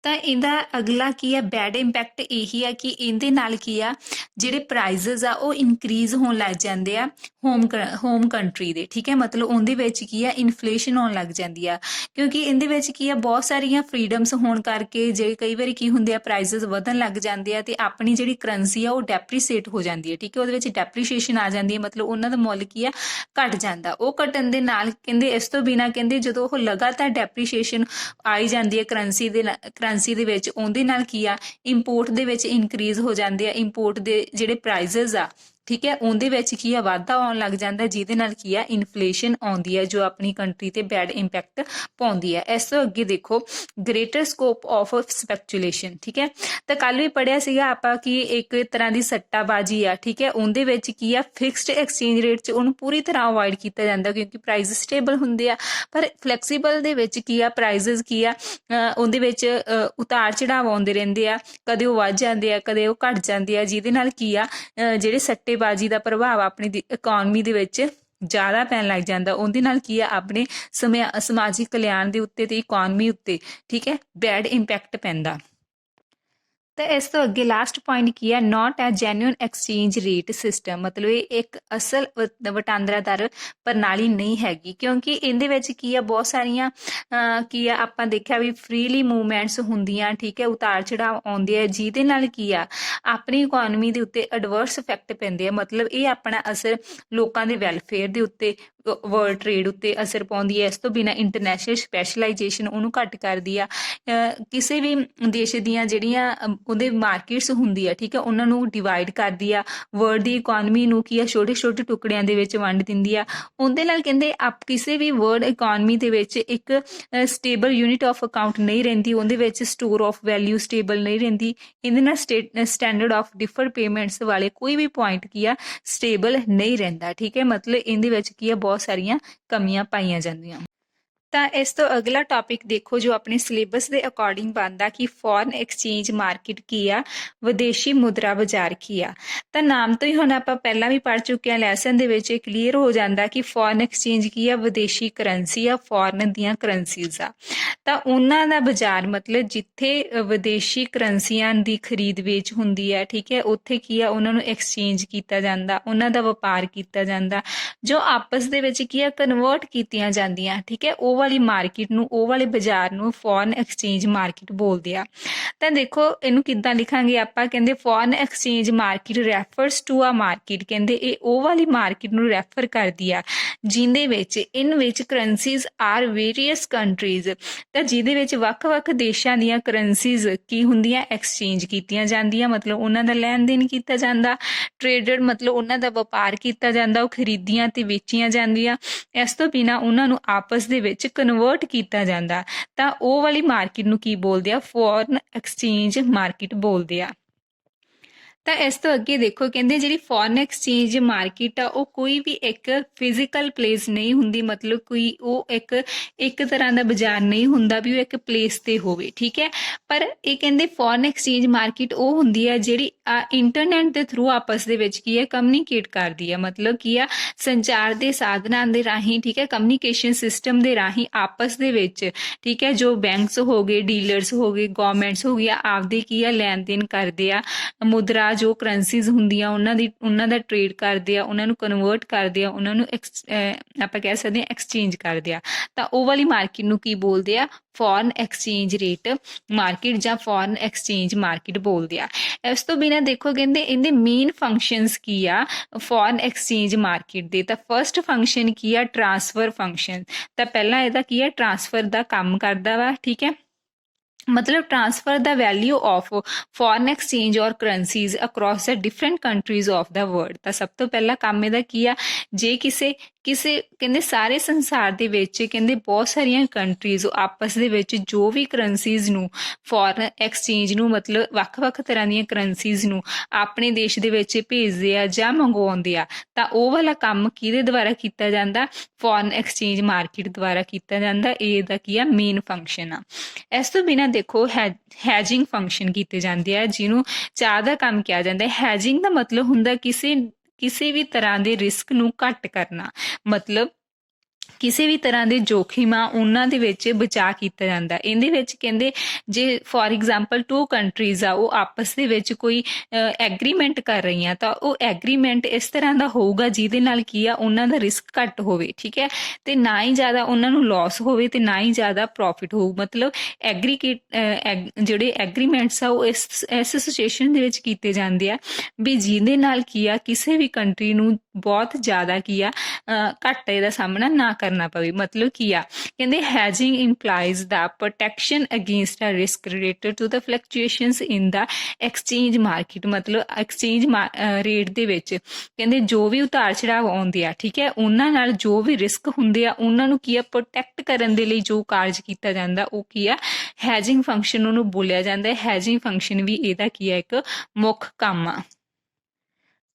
ਤਾਂ ਇਹਦਾ ਅਗਲਾ ਕੀ ਆ ਬੈਡ ਇੰਪੈਕਟ ਇਹੀ ਆ ਕਿ ਇਹਦੇ ਨਾਲ ਕੀ ਆ ਜਿਹੜੇ ਪ੍ਰਾਈਜ਼ਸ ਆ ਉਹ ਇਨਕਰੀਜ਼ ਹੋਣ ਲੱਗ ਜਾਂਦੇ ਆ ਹੋਮ ਕੰਟਰੀ ਦੇ। ਠੀਕ ਹੈ, ਮਤਲਬ ਉਹਦੇ ਵਿੱਚ ਕੀ ਆ ਇਨਫਲੇਸ਼ਨ ਆਉਣ ਲੱਗ ਜਾਂਦੀ ਆ, ਕਿਉਂਕਿ ਇਹਦੇ ਵਿੱਚ ਕੀ ਆ ਬਹੁਤ ਸਾਰੀਆਂ ਫਰੀਡਮਸ ਹੋਣ ਕਰਕੇ ਜੇ ਕਈ ਵਾਰੀ ਕੀ ਹੁੰਦੇ ਆ ਪ੍ਰਾਈਜ਼ਸ ਵਧਣ ਲੱਗ ਜਾਂਦੇ ਆ ਤੇ ਆਪਣੀ ਜਿਹੜੀ ਕਰੰਸੀ ਆ ਉਹ ਡੈਪਰੀਸ਼ੀਏਟ ਹੋ ਜਾਂਦੀ ਹੈ। ਠੀਕ ਹੈ, ਉਹਦੇ ਵਿੱਚ ਡੈਪਰੀਸ਼ੀਏਸ਼ਨ ਆ ਜਾਂਦੀ ਹੈ, ਮਤਲਬ ਉਹਨਾਂ ਦਾ ਮੁੱਲ ਕੀ ਆ ਘਟ ਜਾਂਦਾ। ਉਹ ਘਟਣ ਦੇ ਨਾਲ ਕਹਿੰਦੇ ਇਸ ਤੋਂ ਬਿਨਾਂ ਕਹਿੰਦੇ ਜਦੋਂ ਉਹ ਲਗਾਤਾਰ ਡੈਪਰੀਸ਼ੀਏਸ਼ਨ ਆਈ ਜਾਂਦੀ ਹੈ ਕਰੰਸੀ ਦੇ ਵਿੱਚ, ਉਹਦੇ ਨਾਲ ਕੀ ਆ ਇੰਪੋਰਟ ਦੇ ਵਿੱਚ ਇਨਕਰੀਜ਼ ਹੋ ਜਾਂਦੇ ਆ, ਇੰਪੋਰਟ ਦੇ ਜਿਹੜੇ ਪ੍ਰਾਈਜ਼ਸ ਆ ਠੀਕ ਹੈ ਉਹਦੇ ਵਿੱਚ ਕੀ ਆ ਵਾਧਾ ਆਉਣ ਲੱਗ ਜਾਂਦਾ, ਜਿਹਦੇ ਨਾਲ ਕੀ ਆ ਇਨਫਲੇਸ਼ਨ ਆਉਂਦੀ ਹੈ ਜੋ ਆਪਣੀ ਕੰਟਰੀ ਤੇ ਬੈਡ ਇੰਪੈਕਟ ਪਾਉਂਦੀ ਹੈ। ਇਸ ਤੋਂ ਅੱਗੇ ਦੇਖੋ ਗ੍ਰੇਟਰ ਸਕੋਪ ਆਫ ਸਪੈਕੂਲੇਸ਼ਨ। ਠੀਕ ਹੈ, ਤਾਂ ਕੱਲ ਵੀ ਪੜਿਆ ਸੀਗਾ ਆਪਾਂ ਕਿ ਇੱਕ ਤਰ੍ਹਾਂ ਦੀ ਸੱਟਾਬਾਜ਼ੀ ਆ। ਠੀਕ ਹੈ, ਉਹਦੇ ਵਿੱਚ ਕੀ ਆ ਫਿਕਸਡ ਐਕਸਚੇਂਜ ਰੇਟ 'ਚ ਉਹਨੂੰ ਪੂਰੀ ਤਰ੍ਹਾਂ ਅਵੋਇਡ ਕੀਤਾ ਜਾਂਦਾ ਕਿਉਂਕਿ ਪ੍ਰਾਈਜ਼ ਸਟੇਬਲ ਹੁੰਦੇ ਆ, ਪਰ ਫਲੈਕਸੀਬਲ ਦੇ ਵਿੱਚ ਕੀ ਆ ਪ੍ਰਾਈਜ਼ਸ ਕੀ ਆ ਉਹਦੇ ਵਿੱਚ ਉਤਾਰ ਚੜਾਵ ਆਉਂਦੇ ਰਹਿੰਦੇ ਆ, ਕਦੇ ਉਹ ਵੱਧ ਜਾਂਦੇ ਆ, ਕਦੇ ਉਹ ਘਟ ਜਾਂਦੇ ਆ, ਜਿਹਦੇ ਨਾਲ ਕੀ ਆ ਜਿਹੜੇ ਸੱਟੇਬਾਜ਼ੀ ਦਾ ਪ੍ਰਭਾਵ ਆਪਣੀ ਇਕੋਨਮੀ ਦੇ ਵਿੱਚ ਜ਼ਿਆਦਾ ਪੈਣ ਲੱਗ ਜਾਂਦਾ। ਉਹਦੇ ਨਾਲ ਕੀ ਆ ਆਪਣੇ ਸਮਾਜਿਕ ਕਲਿਆਣ ਦੇ ਉੱਤੇ ਤੇ ਇਕੋਨਮੀ ਉੱਤੇ ਠੀਕ ਹੈ ਬੈਡ ਇੰਪੈਕਟ ਪੈਂਦਾ। ਤਾਂ ਇਸ ਤੋਂ ਅੱਗੇ ਲਾਸਟ ਪੁਆਇੰਟ ਕੀ ਹੈ ਨਾਟ ਐ ਜੈਨੂਅਨ ਐਕਸਚੇਂਜ ਰੇਟ ਸਿਸਟਮ, ਮਤਲਬ ਇਹ ਇੱਕ ਅਸਲ ਵਟਾਂਦਰਾ ਦਰ ਪ੍ਰਣਾਲੀ ਨਹੀਂ ਹੈਗੀ ਕਿਉਂਕਿ ਇਹਦੇ ਵਿੱਚ ਕੀ ਆ ਬਹੁਤ ਸਾਰੀਆਂ ਕੀ ਆ ਆਪਾਂ ਦੇਖਿਆ ਵੀ ਫ੍ਰੀਲੀ ਮੂਵਮੈਂਟਸ ਹੁੰਦੀਆਂ। ਠੀਕ ਹੈ, ਉਤਾਰ ਚੜਾਵ ਆਉਂਦੇ ਆ, ਜਿਹਦੇ ਨਾਲ ਕੀ ਆ ਆਪਣੀ ਇਕੋਨਮੀ ਦੇ ਉੱਤੇ ਐਡਵਰਸ ਇਫੈਕਟ ਪੈਂਦੇ ਆ। ਮਤਲਬ ਇਹ ਆਪਣਾ ਅਸਰ ਲੋਕਾਂ ਦੇ ਵੈਲਫੇਅਰ ਦੇ ਉੱਤੇ, ਵਰਲਡ ਟ੍ਰੇਡ ਉੱਤੇ ਅਸਰ ਪਾਉਂਦੀ ਹੈ। ਇਸ ਤੋਂ ਬਿਨਾਂ ਇੰਟਰਨੈਸ਼ਨਲ ਸਪੈਸ਼ਲਾਈਜੇਸ਼ਨ ਉਹਨੂੰ ਘੱਟ ਕਰਦੀ ਆ। ਕਿਸੇ ਵੀ ਦੇਸ਼ ਦੀਆਂ ਜਿਹੜੀਆਂ ਉਹਦੇ ਮਾਰਕੀਟਸ ਹੁੰਦੀ ਆ ਠੀਕ ਹੈ ਉਹਨਾਂ ਨੂੰ ਡਿਵਾਈਡ ਕਰਦੀ ਆ, ਵਰਲਡ ਦੀ ਇਕੋਨਮੀ ਨੂੰ ਕੀ ਆ ਛੋਟੇ ਛੋਟੇ ਟੁਕੜਿਆਂ ਦੇ ਵਿੱਚ ਵੰਡ ਦਿੰਦੀ ਆ। ਉਹਦੇ ਨਾਲ ਕਹਿੰਦੇ ਕਿਸੇ ਵੀ ਵਰਲਡ ਇਕੋਨਮੀ ਦੇ ਵਿੱਚ ਇੱਕ ਸਟੇਬਲ ਯੂਨਿਟ ਆਫ ਅਕਾਊਂਟ ਨਹੀਂ ਰਹਿੰਦੀ, ਉਹਦੇ ਵਿੱਚ ਸਟੋਰ ਆਫ ਵੈਲਿਊ ਸਟੇਬਲ ਨਹੀਂ ਰਹਿੰਦੀ। ਇਹਦੇ ਨਾਲ ਸਟੈਂਡਰਡ ਆਫ ਡਿਫਰਡ ਪੇਮੈਂਟਸ ਵਾਲੇ ਕੋਈ ਵੀ ਪੁਆਇੰਟ ਕੀ ਆ ਸਟੇਬਲ ਨਹੀਂ ਰਹਿੰਦਾ। ਠੀਕ ਹੈ, ਮਤਲਬ ਇਹਦੇ ਵਿੱਚ ਕੀ ਆ ਬਹੁਤ ਸਾਰੀਆਂ ਕਮੀਆਂ ਪਾਈਆਂ ਜਾਂਦੀਆਂ। ਤਾਂ ਇਸ ਤੋਂ ਅਗਲਾ ਟੌਪਿਕ ਦੇਖੋ ਜੋ ਆਪਣੇ ਸਿਲੇਬਸ ਦੇ ਅਕੋਰਡਿੰਗ ਬਣਦਾ ਕਿ ਫੋਰਨ ਐਕਸਚੇਂਜ ਮਾਰਕੀਟ ਕੀ ਆ, ਵਿਦੇਸ਼ੀ ਮੁਦਰਾ ਬਾਜ਼ਾਰ ਕੀ ਆ। ਤਾਂ ਨਾਮ ਤੋਂ ਹੀ ਹੁਣ ਆਪਾਂ ਪਹਿਲਾਂ ਵੀ ਪੜ੍ਹ ਚੁੱਕੇ ਹਾਂ ਲੈਸਨ ਦੇ ਵਿੱਚ, ਇਹ ਕਲੀਅਰ ਹੋ ਜਾਂਦਾ ਕਿ ਫੋਰਨ ਐਕਸਚੇਂਜ ਕੀ ਆ, ਵਿਦੇਸ਼ੀ ਕਰੰਸੀ ਆ, ਫੋਰਨ ਦੀਆਂ ਕਰੰਸੀਜ਼ ਆ। ਤਾਂ ਉਹਨਾਂ ਦਾ ਬਾਜ਼ਾਰ ਮਤਲਬ ਜਿੱਥੇ ਵਿਦੇਸ਼ੀ ਕਰੰਸੀਆਂ ਦੀ ਖਰੀਦ ਵੇਚ ਹੁੰਦੀ ਹੈ, ਠੀਕ ਹੈ, ਉੱਥੇ ਕੀ ਆ, ਉਹਨਾਂ ਨੂੰ ਐਕਸਚੇਂਜ ਕੀਤਾ ਜਾਂਦਾ, ਉਹਨਾਂ ਦਾ ਵਪਾਰ ਕੀਤਾ ਜਾਂਦਾ, ਜੋ ਆਪਸ ਦੇ ਵਿੱਚ ਕੀ ਆ ਕਨਵਰਟ ਕੀਤੀਆਂ ਜਾਂਦੀਆਂ, ਠੀਕ ਹੈ। ਉਹ ਵਾਲੀ ਮਾਰਕੀਟ ਨੂੰ, ਉਹ ਵਾਲੇ ਬਾਜ਼ਾਰ ਨੂੰ ਫੋਰਨ ਐਕਸਚੇਂਜ ਮਾਰਕੀਟ ਬੋਲਦੇ ਆ। ਤਾਂ ਦੇਖੋ ਇਹਨੂੰ ਕਿੱਦਾਂ ਲਿਖਾਂਗੇ ਆਪਾਂ, ਕਹਿੰਦੇ foreign exchange market refers to a market, ਕਹਿੰਦੇ ਇਹ ਉਹ ਵਾਲੀ ਮਾਰਕੀਟ ਨੂੰ ਰੈਫਰ ਕਰਦੀ ਆ ਜਿਹਦੇ ਵਿੱਚ ਇਨ ਵਿੱਚ ਕਰੰਸੀਜ਼ ਆਰ ਵੇਰੀਅਸ ਕੰਟਰੀਜ਼, ਤਾਂ ਜਿਹਦੇ ਵਿੱਚ ਵੱਖ-ਵੱਖ ਦੇਸ਼ਾਂ ਦੀਆਂ ਕਰੰਸੀਜ਼ ਕੀ ਹੁੰਦੀਆਂ, ਐਕਸਚੇਂਜ ਕੀਤੀਆਂ ਜਾਂਦੀਆਂ, ਮਤਲਬ ਉਹਨਾਂ ਦਾ ਲੈਣ ਦੇਣ ਕੀਤਾ ਜਾਂਦਾ। ਟ੍ਰੇਡਡ ਮਤਲਬ ਉਹਨਾਂ ਦਾ ਵਪਾਰ ਕੀਤਾ ਜਾਂਦਾ, ਉਹ ਖਰੀਦੀਆਂ ਤੇ ਵੇਚੀਆਂ ਜਾਂਦੀਆਂ। ਇਸ ਤੋਂ ਬਿਨਾਂ ਉਹਨਾਂ ਨੂੰ ਆਪਸ ਦੇ ਵਿੱਚ ਕਨਵਰਟ ਕੀਤਾ ਜਾਂਦਾ। ਤਾਂ ਉਹ ਵਾਲੀ ਮਾਰਕੀਟ ਨੂੰ ਕੀ ਬੋਲਦੇ ਆ, ਫੋਰਨ ਐਕਸਚੇਂਜ ਮਾਰਕੀਟ ਬੋਲਦੇ ਆ। ਤਾਂ ਇਸ ਤੋਂ ਅੱਗੇ ਦੇਖੋ, ਕਹਿੰਦੇ ਜਿਹੜੀ ਫੋਰਨ ਐਕਸਚੇਂਜ ਮਾਰਕੀਟ ਆ ਉਹ ਕੋਈ ਵੀ ਇੱਕ ਫਿਜ਼ੀਕਲ ਪਲੇਸ ਨਹੀਂ ਹੁੰਦੀ, ਮਤਲਬ ਕੋਈ ਉਹ ਇੱਕ ਤਰ੍ਹਾਂ ਦਾ ਬਾਜ਼ਾਰ ਨਹੀਂ ਹੁੰਦਾ ਵੀ ਉਹ ਇੱਕ ਪਲੇਸ ਤੇ ਹੋਵੇ, ਠੀਕ ਹੈ। ਪਰ ਇਹ ਕਹਿੰਦੇ ਫੋਰਨ ਐਕਸਚੇਂਜ ਮਾਰਕੀਟ ਉਹ ਹੁੰਦੀ ਹੈ ਜਿਹੜੀ ਇੰਟਰਨੈਟ ਦੇ ਥਰੂ ਆਪਸ ਦੇ ਵਿੱਚ ਕੀ ਹੈ ਕਮਿਊਨੀਕੇਟ ਕਰਦੀ ਹੈ, ਮਤਲਬ ਕੀ ਆ ਸੰਚਾਰ ਦੇ ਸਾਧਨਾਂ ਦੇ ਰਾਹੀਂ, ਠੀਕ ਹੈ, ਕਮਿਊਨੀਕੇਸ਼ਨ ਸਿਸਟਮ ਦੇ ਰਾਹੀਂ ਆਪਸ ਦੇ ਵਿੱਚ, ਠੀਕ ਹੈ, ਜੋ ਬੈਂਕਸ ਹੋ ਗਏ, ਡੀਲਰਸ ਹੋ ਗਏ, ਗਵਰਨਮੈਂਟਸ ਹੋ ਗਈਆਂ, ਆਪਦੇ ਕੀ ਆ ਲੈਣ ਦੇਣ ਕਰਦੇ ਆ, ਮੁਦਰਾ ਜੋ ਕਰੰਸੀਜ਼ ਹੁੰਦੀਆਂ ਉਹਨਾਂ ਦਾ ਟ੍ਰੇਡ ਕਰਦੇ ਆ, ਉਹਨਾਂ ਨੂੰ ਕਨਵਰਟ ਕਰਦੇ ਆ, ਉਹਨਾਂ ਨੂੰ ਆਪਾਂ ਕਹਿ ਸਕਦੇ ਹਾਂ ਐਕਸਚੇਂਜ ਕਰਦੇ ਆ। ਤਾਂ ਉਹ ਵਾਲੀ ਮਾਰਕੀਟ ਨੂੰ ਕੀ ਬੋਲਦੇ ਆ, ਫੋਰਨ ਐਕਸਚੇਂਜ ਰੇਟ ਮਾਰਕੀਟ ਜਾਂ ਫੋਰਨ ਐਕਸਚੇਂਜ ਮਾਰਕੀਟ ਬੋਲਦੇ ਆ। ਇਸ ਤੋਂ ਬਿਨਾਂ ਦੇਖੋ ਕਹਿੰਦੇ ਇਹਦੇ ਮੇਨ ਫੰਕਸ਼ਨਸ ਕੀ ਆ ਫੋਰਨ ਐਕਸਚੇਂਜ ਮਾਰਕੀਟ ਦੇ। ਤਾਂ ਫਰਸਟ ਫੰਕਸ਼ਨ ਕੀ ਆ, ਟ੍ਰਾਂਸਫਰ ਫੰਕਸ਼ਨ। ਤਾਂ ਪਹਿਲਾਂ ਇਹਦਾ ਕੀ ਆ, ਟ੍ਰਾਂਸਫਰ ਦਾ ਕੰਮ ਕਰਦਾ ਵਾ, ਠੀਕ ਹੈ, ਮਤਲਬ transfer the value of foreign exchange ਔਰ currencies across the different countries of the world. ਤਾਂ ਸਭ ਤੋਂ ਪਹਿਲਾਂ ਕੰਮ ਇਹਦਾ ਕੀ ਆ, ਜੇ ਕਿਸੇ ਕਹਿੰਦੇ ਸਾਰੇ ਸੰਸਾਰ ਦੇ ਵਿੱਚ ਕਹਿੰਦੇ ਬਹੁਤ ਸਾਰੀਆਂ ਕੰਟਰੀਜ਼ ਆਪਸ ਦੇ ਵਿੱਚ ਜੋ ਵੀ ਕਰੰਸੀਜ਼ ਨੂੰ ਫੋਰਨ ਐਕਸਚੇਂਜ ਨੂੰ ਮਤਲਬ ਵੱਖ-ਵੱਖ ਤਰ੍ਹਾਂ ਦੀਆਂ ਕਰੰਸੀਜ਼ ਨੂੰ ਆਪਣੇ ਦੇਸ਼ ਦੇ ਵਿੱਚ ਭੇਜਦੇ ਆ ਜਾਂ ਮੰਗਵਾਉਂਦੇ ਆ, ਤਾਂ ਉਹ ਵਾਲਾ ਕੰਮ ਕਿਹਦੇ ਦੁਆਰਾ ਕੀਤਾ ਜਾਂਦਾ, ਫੋਰਨ ਐਕਸਚੇਂਜ ਮਾਰਕੀਟ ਦੁਆਰਾ ਕੀਤਾ ਜਾਂਦਾ। ਇਹ ਦਾ ਕੀ ਆ, ਮੇਨ ਫੰਕਸ਼ਨ ਆ। ਇਸ ਤੋਂ ਬਿਨਾਂ ਦੇਖੋ ਹੈਜਿੰਗ ਫੰਕਸ਼ਨ ਕੀਤੇ ਜਾਂਦੇ ਆ, ਜਿਹਨੂੰ ਚਾਹ ਦਾ ਕੰਮ ਕਿਹਾ ਜਾਂਦਾ। ਹੈਜਿੰਗ ਦਾ ਮਤਲਬ ਹੁੰਦਾ ਕਿਸੇ ਵੀ ਤਰ੍ਹਾਂ ਦੇ ਰਿਸਕ ਨੂੰ ਘੱਟ ਕਰਨਾ, ਮਤਲਬ ਕਿਸੇ ਵੀ ਤਰ੍ਹਾਂ ਦੇ ਜੋਖਿਮ ਆ ਉਹਨਾਂ ਦੇ ਵਿੱਚ ਬਚਾਅ ਕੀਤਾ ਜਾਂਦਾ। ਇਹਦੇ ਵਿੱਚ ਕਹਿੰਦੇ ਜੇ ਫੋਰ ਐਗਜ਼ਾਮਪਲ 2 ਕੰਟਰੀਜ਼ ਆ ਉਹ ਆਪਸ ਦੇ ਵਿੱਚ ਕੋਈ ਐਗਰੀਮੈਂਟ ਕਰ ਰਹੀਆਂ, ਤਾਂ ਉਹ ਐਗਰੀਮੈਂਟ ਇਸ ਤਰ੍ਹਾਂ ਦਾ ਹੋਊਗਾ ਜਿਹਦੇ ਨਾਲ ਕੀ ਆ ਉਹਨਾਂ ਦਾ ਰਿਸਕ ਘੱਟ ਹੋਵੇ, ਠੀਕ ਹੈ, ਤੇ ਨਾ ਹੀ ਜ਼ਿਆਦਾ ਉਹਨਾਂ ਨੂੰ ਲਾਸ ਹੋਵੇ ਤੇ ਨਾ ਹੀ ਜ਼ਿਆਦਾ ਪ੍ਰੋਫਿਟ ਹੋਊ। ਮਤਲਬ ਜਿਹੜੇ ਐਗਰੀਮੈਂਟਸ ਆ ਉਹ ਇਸ ਸਿਚੁਏਸ਼ਨ ਦੇ ਵਿੱਚ ਕੀਤੇ ਜਾਂਦੇ ਆ ਵੀ ਜਿਹਦੇ ਨਾਲ ਕੀ ਆ ਕਿਸੇ ਵੀ ਕੰਟਰੀ ਨੂੰ ਬਹੁਤ ਜ਼ਿਆਦਾ ਕੀ ਆ ਘਾਟੇ ਦਾ ਸਾਹਮਣਾ ਨਾ ਕਰਨਾ ਪਵੇ। ਮਤਲਬ ਕੀ ਆ, ਕਹਿੰਦੇ hedging implies the protection against a risk related to the fluctuations in the exchange market. ਮਤਲਬ ਐਕਸਚੇਂਜ ਰੇਟ ਦੇ ਵਿੱਚ ਕਹਿੰਦੇ ਜੋ ਵੀ ਉਤਾਰ ਚੜਾਵ ਆਉਂਦੇ ਆ, ਠੀਕ ਹੈ, ਉਹਨਾਂ ਨਾਲ ਜੋ ਵੀ ਰਿਸਕ ਹੁੰਦੇ ਆ ਉਹਨਾਂ ਨੂੰ ਕੀ ਆ ਪ੍ਰੋਟੈਕਟ ਕਰਨ ਦੇ ਲਈ ਜੋ ਕਾਰਜ ਕੀਤਾ ਜਾਂਦਾ ਉਹ ਕੀ ਆ, ਹੈਜਿੰਗ ਫੰਕਸ਼ਨ ਉਹਨੂੰ ਬੋਲਿਆ ਜਾਂਦਾ। ਹੈਜਿੰਗ ਫੰਕਸ਼ਨ ਵੀ ਇਹਦਾ ਕੀ ਆ, ਇੱਕ ਮੁੱਖ ਕੰਮ ਆ।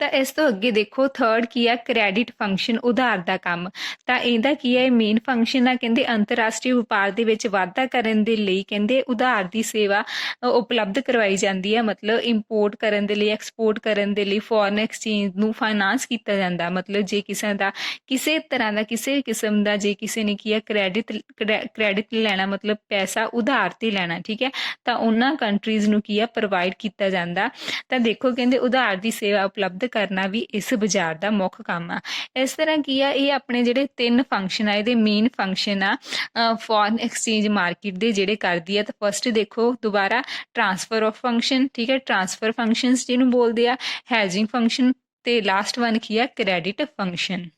ਤਾਂ ਇਸ ਤੋਂ ਅੱਗੇ ਦੇਖੋ ਥਰਡ ਕੀ ਆ, ਕ੍ਰੈਡਿਟ ਫੰਕਸ਼ਨ, ਉਧਾਰ ਦਾ ਕੰਮ। ਤਾਂ ਇਹਦਾ ਕੀ ਹੈ, ਮੇਨ ਫੰਕਸ਼ਨ ਆ ਕਹਿੰਦੇ ਅੰਤਰਰਾਸ਼ਟਰੀ ਵਪਾਰ ਦੇ ਵਿੱਚ ਵਾਧਾ ਕਰਨ ਦੇ ਲਈ ਕਹਿੰਦੇ ਉਧਾਰ ਦੀ ਸੇਵਾ ਉਪਲਬਧ ਕਰਵਾਈ ਜਾਂਦੀ ਹੈ। ਮਤਲਬ ਇੰਪੋਰਟ ਕਰਨ ਦੇ ਲਈ, ਐਕਸਪੋਰਟ ਕਰਨ ਦੇ ਲਈ ਫੋਰਨ ਐਕਸਚੇਂਜ ਨੂੰ ਫਾਈਨਾਂਸ ਕੀਤਾ ਜਾਂਦਾ। ਮਤਲਬ ਜੇ ਕਿਸੇ ਦਾ ਕਿਸੇ ਤਰ੍ਹਾਂ ਦਾ ਕਿਸੇ ਕਿਸਮ ਦਾ ਜੇ ਕਿਸੇ ਨੇ ਕੀ ਆ ਕ੍ਰੈਡਿਟ ਲੈਣਾ, ਮਤਲਬ ਪੈਸਾ ਉਧਾਰ ਤੇ ਲੈਣਾ, ਠੀਕ ਹੈ, ਤਾਂ ਉਹਨਾਂ ਕੰਟਰੀਜ਼ ਨੂੰ ਕੀ ਆ ਪ੍ਰੋਵਾਈਡ ਕੀਤਾ ਜਾਂਦਾ। ਤਾਂ ਦੇਖੋ ਕਹਿੰਦੇ ਉਧਾਰ ਦੀ ਸੇਵਾ ਉਪਲਬਧ ਕਰਨਾ ਵੀ ਇਸ ਬਾਜ਼ਾਰ ਦਾ ਮੁੱਖ ਕੰਮ ਆ। ਇਸ ਤਰ੍ਹਾਂ ਕੀ ਆ, ਇਹ ਆਪਣੇ ਜਿਹੜੇ 3 ਫੰਕਸ਼ਨ ਆ ਇਹਦੇ ਮੇਨ ਫੰਕਸ਼ਨ ਆ ਫੋਰਨ ਐਕਸਚੇਂਜ ਮਾਰਕੀਟ ਦੇ ਜਿਹੜੇ ਕਰਦੀ ਆ। ਤਾਂ ਫਸਟ ਦੇਖੋ ਦੁਬਾਰਾ ਟ੍ਰਾਂਸਫਰ ਆਫ ਫੰਕਸ਼ਨ, ਠੀਕ ਹੈ, ਟ੍ਰਾਂਸਫਰ ਫੰਕਸ਼ਨਸ ਜਿਹਨੂੰ ਬੋਲਦੇ ਆ, ਹੈਜਿੰਗ ਫੰਕਸ਼ਨ ਤੇ ਲਾਸਟ ਵਨ ਕੀ ਆ, ਕ੍ਰੈਡਿਟ ਫੰਕਸ਼ਨ।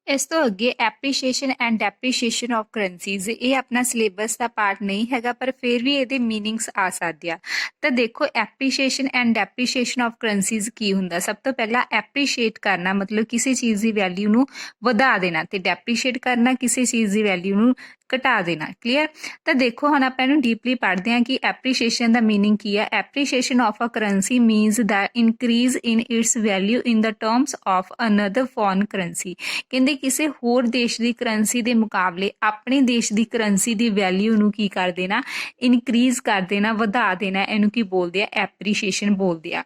ਇਸ ਤੋਂ ਅੱਗੇ ਐਪਰੀਸ਼ੀਏਸ਼ਨ ਐਂਡ ਡੈਪਰੀਸ਼ੀਏਸ਼ਨ ਆਫ ਕਰੰਸੀਜ਼, ਇਹ ਆਪਣਾ ਸਿਲੇਬਸ ਦਾ ਪਾਰਟ ਨਹੀਂ ਹੈਗਾ ਪਰ ਫਿਰ ਵੀ ਇਹਦੇ ਮੀਨਿੰਗਸ ਆ ਸਕਦੇ ਆ। ਤਾਂ ਦੇਖੋ ਐਪਰੀਸ਼ੀਏਸ਼ਨ ਐਂਡ ਡੈਪਰੀਸ਼ੀਏਸ਼ਨ ਆਫ ਕਰੰਸੀਜ਼ ਕੀ ਹੁੰਦਾ। ਸਭ ਤੋਂ ਪਹਿਲਾਂ ਐਪਰੀਸ਼ੀਏਟ ਕਰਨਾ ਮਤਲਬ ਕਿਸੇ ਚੀਜ਼ ਦੀ ਵੈਲਿਊ ਨੂੰ ਵਧਾ ਦੇਣਾ, ਤੇ ਡੈਪਰੀਸ਼ੀਏਟ ਕਰਨਾ ਕਿਸੇ ਚੀਜ਼ ਦੀ ਵੈਲਿਊ ਨੂੰ ਘਟਾ ਦੇਣਾ। ਕਲੀਅਰ। ਤਾਂ ਦੇਖੋ ਹੁਣ ਆਪਾਂ ਇਹਨੂੰ ਡੀਪਲੀ ਪੜ੍ਹਦੇ ਹਾਂ ਕਿ ਐਪਰੀਸ਼ੀਏਸ਼ਨ ਦਾ ਮੀਨਿੰਗ ਕੀ ਹੈ। Appreciation of a currency means the increase in its value in the terms of another foreign currency. ਕਹਿੰਦੇ ਕਿਸੇ ਹੋਰ ਦੇਸ਼ ਦੀ ਕਰੰਸੀ ਦੇ ਮੁਕਾਬਲੇ ਆਪਣੇ ਦੇਸ਼ ਦੀ ਕਰੰਸੀ ਦੀ ਵੈਲਿਊ ਨੂੰ ਕੀ ਕਰ ਦੇਣਾ, ਇਨਕਰੀਜ਼ ਕਰ ਦੇਣਾ, ਵਧਾ ਦੇਣਾ। ਇਹਨੂੰ ਕੀ ਬੋਲਦੇ ਆ, ਐਪਰੀਸ਼ੀਏਸ਼ਨ ਬੋਲਦੇ ਆ।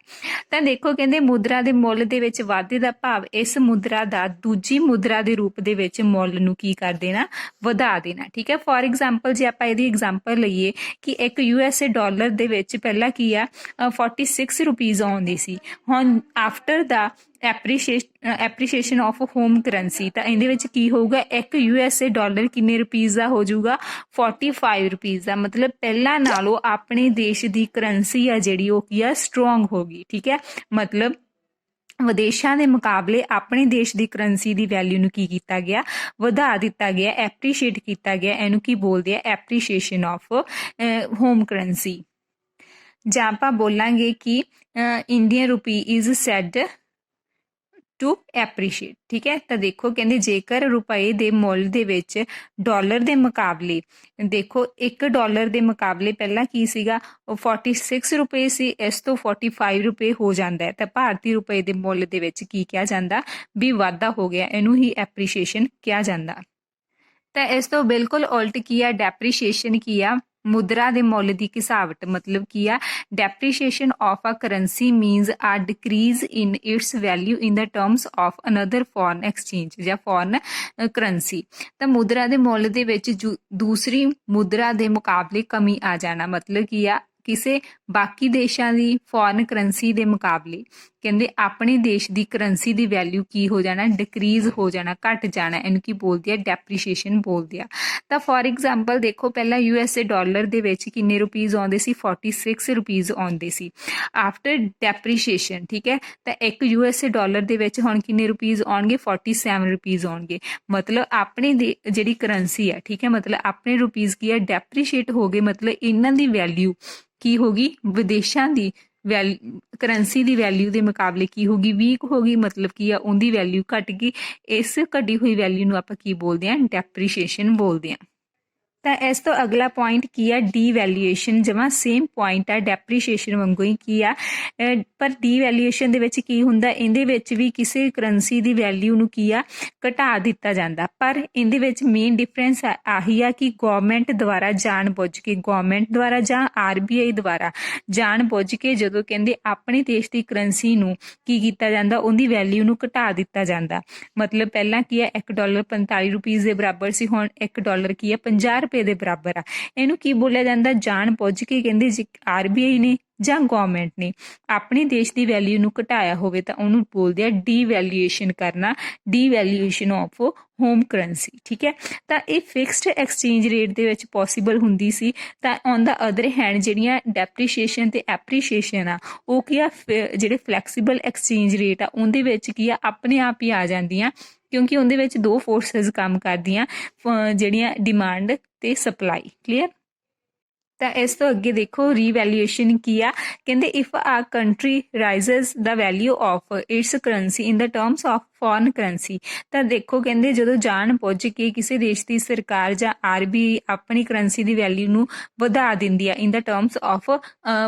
ਤਾਂ ਦੇਖੋ ਕਹਿੰਦੇ ਮੁਦਰਾ ਦੇ ਮੁੱਲ ਦੇ ਵਿੱਚ ਵਾਧੇ ਦਾ ਭਾਵ ਇਸ ਮੁਦਰਾ ਦਾ ਦੂਜੀ ਮੁਦਰਾ ਦੇ ਰੂਪ ਦੇ ਵਿੱਚ ਮੁੱਲ ਨੂੰ ਕੀ ਕਰ ਦੇਣਾ, ਵਧਾ ਦੇਣਾ। ਠੀਕ ਹੈ। ਫੋਰ ਐਗਜ਼ਾਮਪਲ ਜੇ ਆਪਾਂ ਇਹਦੀ ਐਗਜ਼ਾਮਪਲ ਲਈਏ ਕਿ ਇੱਕ USA ਡਾਲਰ ਦੇ ਵਿੱਚ ਪਹਿਲਾਂ ਕੀ ਆ 46 ਰੁਪੀਜ਼ ਆਉਂਦੀ ਸੀ, ਹੁਣ after the appreciation of home currency ਤਾਂ ਇਹਦੇ ਵਿੱਚ ਕੀ ਹੋਊਗਾ, ਇੱਕ USA ਡਾਲਰ ਕਿੰਨੇ ਰੁਪੀਜ਼ ਦਾ ਹੋ ਜਾਊਗਾ, 45 ਰੁਪੀਜ਼ ਦਾ। ਮਤਲਬ ਪਹਿਲਾਂ ਨਾਲੋਂ ਆਪਣੇ ਦੇਸ਼ ਦੀ ਕਰੰਸੀ ਆ ਜਿਹੜੀ ਉਹ ਕੀ ਆ, ਸਟਰੋਂਗ ਹੋ ਗਈ। ਠੀਕ ਹੈ। ਮਤਲਬ ਵਿਦੇਸ਼ਾਂ ਦੇ ਮੁਕਾਬਲੇ ਆਪਣੇ ਦੇਸ਼ ਦੀ ਕਰੰਸੀ ਦੀ ਵੈਲਿਊ ਨੂੰ ਕੀ ਕੀਤਾ ਗਿਆ, ਵਧਾ ਦਿੱਤਾ ਗਿਆ, ਐਪਰੀਸ਼ੀਏਟ ਕੀਤਾ ਗਿਆ। ਇਹਨੂੰ ਕੀ ਬੋਲਦੇ ਆ, ਐਪਰੀਸ਼ੀਏਸ਼ਨ ਆਫ ਹੋਮ ਕਰੰਸੀ। ਜਾਂ ਆਪਾਂ ਬੋਲਾਂਗੇ ਕਿ Indian rupee is said to appreciate. ਠੀਕ ਹੈ। ਤਾਂ ਦੇਖੋ ਕਹਿੰਦੇ ਜੇਕਰ ਰੁਪਏ ਦੇ ਮੁੱਲ ਦੇ ਵਿੱਚ ਡਾਲਰ ਦੇ ਮੁਕਾਬਲੇ, ਦੇਖੋ $1 ਦੇ ਮੁਕਾਬਲੇ ਪਹਿਲਾਂ ਕੀ ਸੀਗਾ, ਉਹ 46 ਰੁਪਏ ਸੀ, ਇਸ ਤੋਂ 45 ਰੁਪਏ ਹੋ ਜਾਂਦਾ ਹੈ। ਤਾਂ ਭਾਰਤੀ ਰੁਪਏ ਦੇ ਮੁੱਲ ਦੇ ਵਿੱਚ ਕੀ ਕਿਹਾ ਜਾਂਦਾ, ਵੀ ਵਾਧਾ ਹੋ ਗਿਆ। ਇਹਨੂੰ ਹੀ ਐਪਰੀਸ਼ੀਏਸ਼ਨ ਕਿਹਾ ਜਾਂਦਾ। ਤਾਂ ਇਸ ਤੋਂ ਬਿਲਕੁਲ ਉਲਟ ਕੀ ਆ, ਡੈਪਰੀਸ਼ੀਏਸ਼ਨ ਕੀ ਆ, ਮੁਦਰਾ ਦੇ ਮੁੱਲ ਦੀ ਘਿਸਾਵਟ। ਮਤਲਬ ਕੀ ਆ, ਡੈਪਰੀਸ਼ੀਏਸ਼ਨ ਆਫ ਅ ਕਰੰਸੀ ਮੀਨਸ ਆ decrease in its value in the terms of another foreign exchange ਜਾਂ ਫੋਰਨ ਕਰੰਸੀ। ਤਾਂ ਮੁਦਰਾ ਦੇ ਮੁੱਲ ਦੇ ਵਿੱਚ ਦੂਸਰੀ ਮੁਦਰਾ ਦੇ ਮੁਕਾਬਲੇ ਕਮੀ ਆ ਜਾਣਾ। ਮਤਲਬ ਕੀ ਆ, ਕਿਸੇ ਬਾਕੀ ਦੇਸ਼ਾਂ ਦੀ ਫੋਰਨ ਕਰੰਸੀ ਦੇ ਮੁਕਾਬਲੇ ਕਹਿੰਦੇ ਆਪਣੇ ਦੇਸ਼ ਦੀ ਕਰੰਸੀ ਦੀ ਵੈਲਿਊ ਕੀ ਹੋ ਜਾਣਾ, ਡਿਕਰੀਜ਼ ਹੋ ਜਾਣਾ, ਘਟ ਜਾਣਾ। ਇਹਨੂੰ ਕੀ ਬੋਲਦੇ ਆ, ਡੈਪਰੀਸ਼ੀਏਸ਼ਨ ਬੋਲਦੇ ਆ। ਤਾਂ ਫੋਰ ਐਗਜ਼ਾਮਪਲ ਦੇਖੋ ਪਹਿਲਾਂ USA ਡਾਲਰ ਦੇ ਵਿੱਚ ਕਿੰਨੇ ਰੁਪੀਜ਼ ਆਉਂਦੇ ਸੀ, 46 ਰੁਪੀਜ਼ ਆਉਂਦੇ ਸੀ ਆਫਟਰ ਡੈਪਰੀਸ਼ੀਏਸ਼ਨ। ਠੀਕ ਹੈ। ਤਾਂ ਇੱਕ USA ਡਾਲਰ ਦੇ ਵਿੱਚ ਹੁਣ ਕਿੰਨੇ ਰੁਪੀਜ਼ ਆਉਣਗੇ, 47 ਰੁਪੀਜ਼ ਆਉਣਗੇ। ਮਤਲਬ ਆਪਣੀ ਜਿਹੜੀ ਕਰੰਸੀ ਆ, ਠੀਕ ਹੈ, ਮਤਲਬ ਆਪਣੇ ਰੁਪੀਜ਼ ਕੀ ਆ, ਡੈਪਰੀਸ਼ੀਏਟ ਹੋ ਗਏ। ਮਤਲਬ ਇਹਨਾਂ ਦੀ ਵੈਲਿਊ ਕੀ ਹੋ ਗਈ, ਵਿਦੇਸ਼ਾਂ ਦੀ ਕਰੰਸੀ ਦੀ ਵੈਲਿਊ ਦੇ ਮੁਕਾਬਲੇ ਕੀ ਹੋ ਗਈ, ਵੀਕ ਹੋ ਗਈ। ਮਤਲਬ ਕੀ ਆ, ਉਹਦੀ ਵੈਲਿਊ ਘਟ ਗਈ। ਇਸ ਘਟੀ ਹੋਈ ਵੈਲਿਊ ਨੂੰ ਆਪਾਂ ਕੀ ਬੋਲਦੇ ਹਾਂ, ਡੈਪਰੀਸ਼ੀਏਸ਼ਨ ਬੋਲਦੇ ਹਾਂ। ਤਾਂ ਇਸ ਤੋਂ ਅਗਲਾ ਪੁਆਇੰਟ ਕੀ ਆ, ਡੀਵੈਲਿਊਏਸ਼ਨ। ਜਮਾਂ ਸੇਮ ਪੁਆਇੰਟ ਆ, ਡੈਪਰੀਸ਼ੀਏਸ਼ਨ ਵਾਂਗੂ ਹੀ ਕੀ ਆ, ਪਰ ਡੀਵੈਲਿਊਏਸ਼ਨ ਦੇ ਵਿੱਚ ਕੀ ਹੁੰਦਾ, ਇਹਦੇ ਵਿੱਚ ਵੀ ਕਿਸੇ ਕਰੰਸੀ ਦੀ ਵੈਲਿਊ ਨੂੰ ਕੀ ਆ, ਘਟਾ ਦਿੱਤਾ ਜਾਂਦਾ। ਪਰ ਇਹਦੇ ਵਿੱਚ ਮੇਨ ਡਿਫਰੈਂਸ ਆਹੀ ਆ ਕਿ ਗਵਰਨਮੈਂਟ ਦੁਆਰਾ ਜਾਣ ਬੁੱਝ ਕੇ, ਗਵਰਨਮੈਂਟ ਦੁਆਰਾ ਜਾਂ RBI ਦੁਆਰਾ ਜਾਣ ਬੁੱਝ ਕੇ ਜਦੋਂ ਕਹਿੰਦੇ ਆਪਣੇ ਦੇਸ਼ ਦੀ ਕਰੰਸੀ ਨੂੰ ਕੀ ਕੀਤਾ ਜਾਂਦਾ, ਉਹਦੀ ਵੈਲਿਊ ਨੂੰ ਘਟਾ ਦਿੱਤਾ ਜਾਂਦਾ। ਮਤਲਬ ਪਹਿਲਾਂ ਕੀ ਆ, $1 45 ਰੁਪੀਜ਼ ਦੇ ਬਰਾਬਰ ਸੀ, ਹੁਣ $1 ਕੀ ਆ, 50 ਰੁਪਏ ਦੇ ਬਰਾਬਰ ਆ। ਇਹਨੂੰ ਕੀ ਬੋਲਿਆ ਜਾਂਦਾ, ਜਾਣ ਬੁੱਝ ਕੇ ਕਹਿੰਦੇ ਜੇ RBI ਨੇ ਜਾਂ ਗਵਰਨਮੈਂਟ ਨੇ ਆਪਣੇ ਦੇਸ਼ ਦੀ ਵੈਲਿਊ ਨੂੰ ਘਟਾਇਆ ਹੋਵੇ ਤਾਂ ਉਹਨੂੰ ਬੋਲਦੇ ਆ ਡੀਵੈਲਿਊਏਸ਼ਨ ਕਰਨਾ, ਡੀਵੈਲਿਊਏਸ਼ਨ ਆਫ ਹੋਮ ਕਰੰਸੀ। ਠੀਕ ਹੈ। ਤਾਂ ਇਹ ਫਿਕਸਡ ਐਕਸਚੇਂਜ ਰੇਟ ਦੇ ਵਿੱਚ ਪੋਸੀਬਲ ਹੁੰਦੀ ਸੀ। ਤਾਂ ਔਨ ਦਾ ਅਦਰ ਹੈਂਡ ਜਿਹੜੀਆਂ ਡੈਪਰੀਸ਼ੀਏਸ਼ਨ ਤੇ ਐਪਰੀਸ਼ੀਏਸ਼ਨ ਆ, ਉਹ ਕੀ ਆ, ਜਿਹੜੇ ਫਲੈਕਸੀਬਲ ਐਕਸਚੇਂਜ ਰੇਟ ਆ ਉਹਦੇ ਵਿੱਚ ਕੀ ਆ, ਆਪਣੇ ਆਪ ਹੀ ਆ ਜਾਂਦੀਆਂ, ਕਿਉਂਕਿ ਉਹਦੇ ਵਿੱਚ ਦੋ ਫੋਰਸਿਸ ਕੰਮ ਕਰਦੀਆਂ, ਜਿਹੜੀਆਂ ਡਿਮਾਂਡ ਤੇ ਸਪਲਾਈ। ਕਲੀਅਰ। ਤਾਂ ਇਸ ਤੋਂ ਅੱਗੇ ਦੇਖੋ ਰੀਵੈਲਿਊਏਸ਼ਨ ਕੀ ਆ, ਕਹਿੰਦੇ if a country rises the value of its currency in the terms of foreign currency. ਤਾਂ ਦੇਖੋ ਕਹਿੰਦੇ ਜਦੋਂ ਜਾਣ ਬੁੱਝ ਕੇ ਕਿਸੇ ਦੇਸ਼ ਦੀ ਸਰਕਾਰ ਜਾਂ RBI ਆਪਣੀ ਕਰੰਸੀ ਦੀ ਵੈਲਿਊ ਨੂੰ ਵਧਾ ਦਿੰਦੀ ਆ ਇਨ the terms of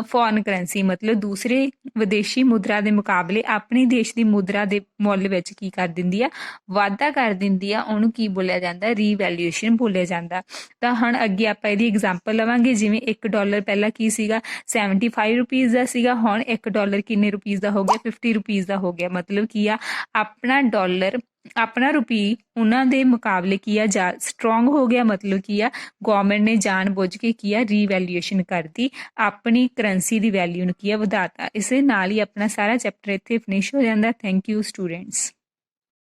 foreign currency, ਮਤਲਬ ਦੂਸਰੇ ਵਿਦੇਸ਼ੀ ਮੁਦਰਾ ਦੇ ਮੁਕਾਬਲੇ ਆਪਣੀ ਦੇਸ਼ ਦੀ ਮੁਦਰਾ ਦੇ ਮੁੱਲ ਵਿੱਚ ਕੀ ਕਰ ਦਿੰਦੀ ਆ, ਵਾਧਾ ਕਰ ਦਿੰਦੀ ਆ। ਉਹਨੂੰ ਕੀ ਬੋਲਿਆ ਜਾਂਦਾ, ਰੀਵੈਲਿਊਏਸ਼ਨ ਬੋਲਿਆ ਜਾਂਦਾ। ਤਾਂ ਹੁਣ ਅੱਗੇ ਆਪਾਂ ਇਹਦੀ ਐਗਜ਼ਾਮਪਲ ਲਵਾਂਗੇ। ਜਿਵੇਂ $1 ਪਹਿਲਾਂ ਕੀ ਸੀਗਾ, 75 ਰੁਪੀਜ਼ ਦਾ ਸੀਗਾ, ਹੁਣ $1 ਕਿੰਨੇ ਰੁਪੀਜ਼ ਦਾ ਹੋ ਗਿਆ, 50 ਰੁਪੀਜ਼ ਦਾ ਹੋ ਗਿਆ। ਮਤਲਬ ਕੀ ਆ, ਆਪਣਾ ਡਾਲਰ, ਆਪਣਾ ਰੁਪੀ ਉਹਨਾਂ ਦੇ ਮੁਕਾਬਲੇ ਕੀ ਆ, ਸਟਰੋਂਗ ਹੋ ਗਿਆ। ਮਤਲਬ ਕੀ ਆ, ਗਵਰਨਮੈਂਟ ਨੇ ਜਾਣ ਬੁੱਝ ਕੇ ਕੀ ਆ, ਰੀਵੈਲਿਊਏਸ਼ਨ ਕਰਤੀ, ਆਪਣੀ ਕਰੰਸੀ ਦੀ ਵੈਲਿਊ ਨੂੰ ਕੀ ਆ, ਵਧਾਤਾ। ਇਸੇ ਨਾਲ ਹੀ ਆਪਣਾ ਸਾਰਾ ਚੈਪਟਰ ਇੱਥੇ ਫਿਨਿਸ਼ ਹੋ ਜਾਂਦਾ। Thank you students.